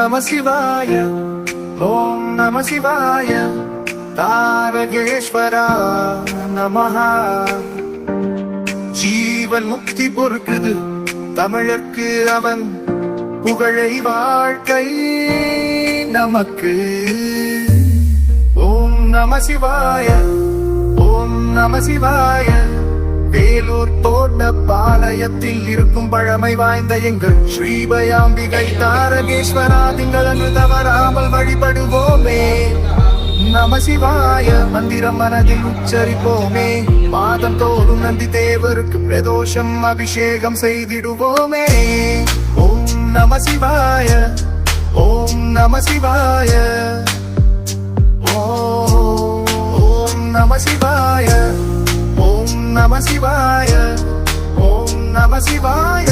நம சிவாய, ஓம் நம சிவாய. தாரகேஸ்வரா நமஹா. ஜீவன் முக்தி பொறுக்குது தமிழர்க்கு அவன் புகழை வாழ்க்கை நமக்கு. ஓம் நம சிவாய, ஓம் நம சிவாய. வேலூர் தோட்ட பாளையத்தில் இருக்கும் பழமை வாய்ந்த எங்கள் ஸ்ரீபயாம்பிகை தாரகேஸ்வரா திங்களன்று தவறாமல் வழிபடுவோமே. நம சிவாய மந்திரம் மனதில் உச்சரிப்போமே. மாதம் தோறும் நந்தி தேவருக்கு பிரதோஷம் அபிஷேகம் செய்திடுவோமே. ஓம் நம சிவாய, ஓம் நம சிவாய. ஓம் நம சிவாய, ஓம் நம சிவாய, ஓம் நம சிவாய.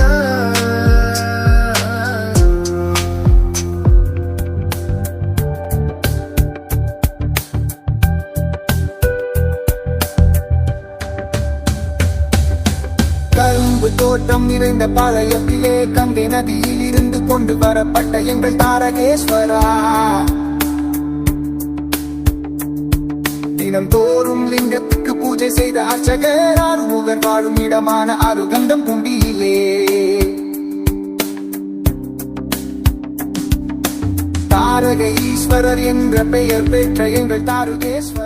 கரும்பு தோட்டம் நிறைந்த பாளையத்திலே கங்கை நதியில் இருந்து கொண்டு வரப்பட்ட எங்கள் தாரகேஸ்வரா. தினம் தோறும் லிங்கத்துக்கு பூஜை செய்த அர்ச்சகர் ஆறுமுகர் வாழும் இடமான அருகண்டம் குண்டியிலே. தாரக ஈஸ்வரர் என்ற பெயர் பெற்ற எங்கள் தாரகேஸ்வரர்